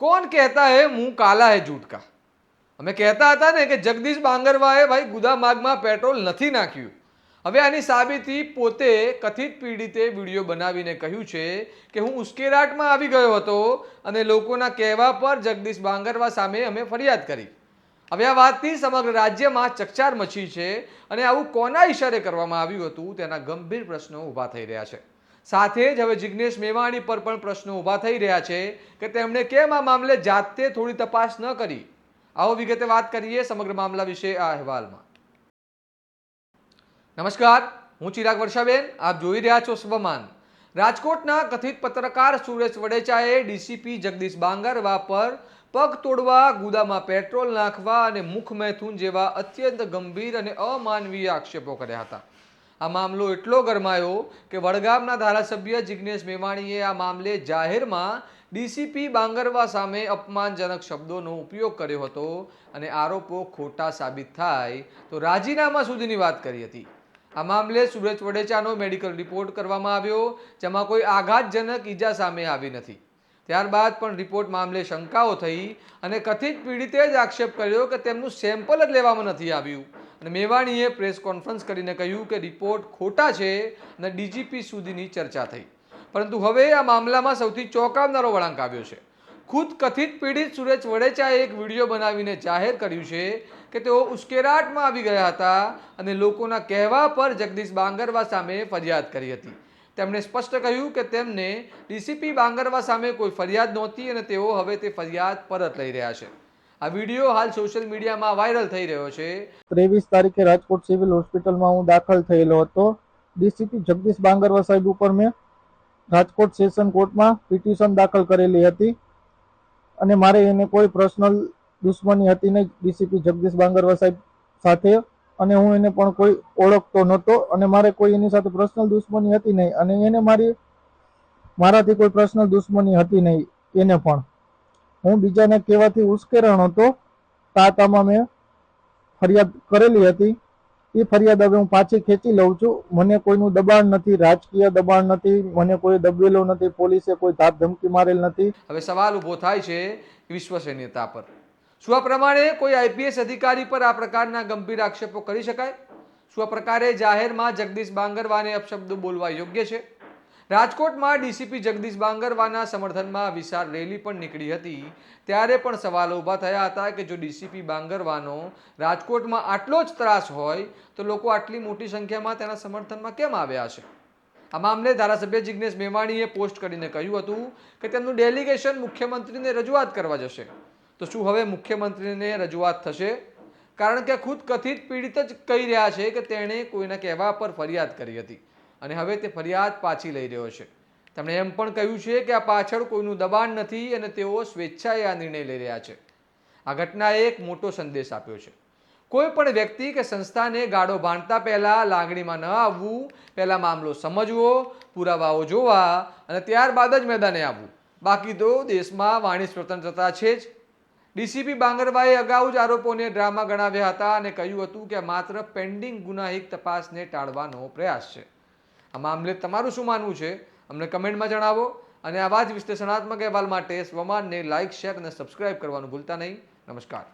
कौन कहता है मुंह काला है झूठ का। અમે કહેતા હતા ને કે જગદીશ બાંગરવાએ ભાઈ ગુદામાર્ગમાં પેટ્રોલ નથી નાખ્યું. હવે આની સાબિતી પોતે કથિત પીડિતે વિડીયો બનાવીને કહ્યું છે કે હું ઉશ્કેરાટમાં આવી ગયો હતો અને લોકોના કહેવા પર જગદીશ બાંગરવા સામે અમે ફરિયાદ કરી. હવે આ વાતથી સમગ્ર રાજ્યમાં ચકચાર મચી છે અને આવું કોના ઇશારે કરવામાં આવ્યું હતું તેના ગંભીર પ્રશ્નો ઊભા થઈ રહ્યા છે. સાથે જ હવે જિગ્નેશ મેવાણી પર પણ પ્રશ્નો ઊભા થઈ રહ્યા છે કે તેમણે કેમ આ મામલે જાતે થોડી તપાસ ન કરી. आओ विगते बात करिए समग्र मामला विषय आ अहवालમાં. नमस्कार, હું ચિરાગ વર્ષાબેન, આપ જોઈ રહ્યા છો સ્વમાન. રાજકોટના કથિત પત્રકાર સુરેશ વડેચાએ ડીસીપી જગદીશ બાંગરવા પર પગ તોડવા, ગુદામાં પેટ્રોલ નાખવા અને મુખ મૈથુન જેવા અત્યંત ગંભીર અને અમાનવીય આક્ષેપો કર્યા હતા. આ મામલો એટલો ગરમાયો કે વડગામના ધારાસભ્ય જિગ્નેશ મેવાણીએ આ મામલે જાહેરમાં ડીસીપી બાંગરવા સામે અપમાનજનક શબ્દોનો ઉપયોગ કર્યો હતો અને આરોપો ખોટા સાબિત થાય તો રાજીનામા સુધીની વાત કરી હતી. આ મામલે સુરેશ વડેચાનો મેડિકલ રિપોર્ટ કરવામાં આવ્યો, જેમાં કોઈ આઘાતજનક ઈજા સામે આવી નથી. ત્યારબાદ પણ રિપોર્ટ મામલે શંકાઓ થઈ અને કથિત પીડિતે જ આક્ષેપ કર્યો કે તેમનું સેમ્પલ જ લેવામાં નથી આવ્યું અને મેવાણીએ પ્રેસ કોન્ફરન્સ કરીને કહ્યું કે રિપોર્ટ ખોટા છે અને ડીજીપી સુધીની ચર્ચા થઈ. પરંતુ હવે આ મામલામાં સૌથી ચોંકાવનારો વળાંક આવ્યો છે. ખુદ કથિત પીડિત સુરેશ વડેચાએ એક વિડીયો બનાવીને જાહેર કર્યું છે કે તેઓ ઉશ્કેરાટમાં આવી ગયા હતા અને લોકોના કહેવા પર જગદીશ બાંગરવા સામે ફરિયાદ કરી હતી. તેમણે સ્પષ્ટ કહ્યું કે તેમને ડીસીપી બાંગરવા સામે કોઈ ફરિયાદ નહોતી અને તેઓ હવે તે ફરિયાદ પરત લઈ રહ્યા છે. આ વિડીયો હાલ સોશિયલ મીડિયામાં વાયરલ થઈ રહ્યો છે. 23 તારીખે રાજકોટ સિવિલ હોસ્પિટલમાં હું દાખલ થયેલો હતો. ડીસીપી જગદીશ બાંગરવા સાહેબ ઉપર મેં રાજકોટ સેશન કોર્ટમાં પિટિશન દાખલ કરેલી હતી અને મારે એને કોઈ પર્સનલ દુશ્મની હતી નહીં ડીસીપી જગદીશ બાંગરવા સાહેબ સાથે, અને હું એને પણ કોઈ ઓળખતો નહોતો અને મારે કોઈ એની સાથે પર્સનલ દુશ્મની હતી નહીં અને એને મારાથી કોઈ પર્સનલ દુશ્મની હતી નહીં. એને પણ હું બીજાને કહેવાથી ઉશ્કેરાણ હતો. તાતામાં મેં ફરિયાદ કરેલી હતી. એ ફરિયાદ હવે હું પાછી ખેંચી લઉં છું. મને કોઈનું દબાણ નથી, રાજકીય દબાણ નથી, મને કોઈ દબેલો નથી, પોલીસે કોઈ ધાક ધમકી મારેલ નથી. હવે સવાલ ઊભો થાય છે વિશ્વસનીયતા પર. શું આ પ્રમાણે કોઈ આઈપીએસ અધિકારી પર આ પ્રકારના ગંભીર આક્ષેપો કરી શકાય? શું આ પ્રકારે જાહેરમાં જગદીશ બાંગરવાને અપશબ્દો બોલવા યોગ્ય છે? રાજકોટમાં ડીસીપી જગદીશ બાંગરવાના સમર્થનમાં વિશાળ રેલી પણ નીકળી હતી. ત્યારે પણ સવાલો ઊભા થયા હતા કે જો ડીસીપી બાંગરવાનો રાજકોટમાં આટલો જ ત્રાસ હોય તો લોકો આટલી મોટી સંખ્યામાં તેના સમર્થનમાં કેમ આવ્યા છે? આ મામલે ધારાસભ્ય જિગ્નેશ મેવાણીએ પોસ્ટ કરીને કહ્યું હતું કે તેમનું ડેલિગેશન મુખ્યમંત્રીને રજૂઆત કરવા જશે. તો શું હવે મુખ્યમંત્રીને રજૂઆત થશે? કારણ કે ખુદ કથિત પીડિત જ કહી રહ્યા છે કે તેણે કોઈના કહેવા પર ફરિયાદ કરી હતી અને હવે તે ફરિયાદ પાછી લઈ રહ્યો છે. તેમણે એમ પણ કહ્યું છે કે આ પાછળ કોઈનું દબાણ નથી અને તેઓ સ્વેચ્છાએ આ નિર્ણય લઈ રહ્યા છે. આ ઘટનાએ એક મોટો સંદેશ આપ્યો છે. કોઈ પણ વ્યક્તિ કે સંસ્થાને ગાળો બાંધતા પહેલા લાગણીમાં ન આવવું, પહેલા મામલો સમજવો, પુરાવાઓ જોવા અને ત્યારબાદ જ મેદાને આવવું. બાકી તો દેશમાં વાણી સ્વતંત્રતા છે જ. ડીસીપી બાંગરવાએ અગાઉ જ આરોપોને ડ્રામા ગણાવ્યા હતા અને કહ્યું હતું કે માત્ર પેન્ડિંગ ગુનાહિત તપાસને ટાળવાનો પ્રયાસ છે. આ મામલે તમારું શું માનવું છે અમને કમેન્ટમાં જણાવો અને આવા જ વિશ્લેષણાત્મક અહેવાલ માટે સ્વમાનને લાઇક, શેર અને સબસ્ક્રાઇબ કરવાનું ભૂલતા નહીં. નમસ્કાર.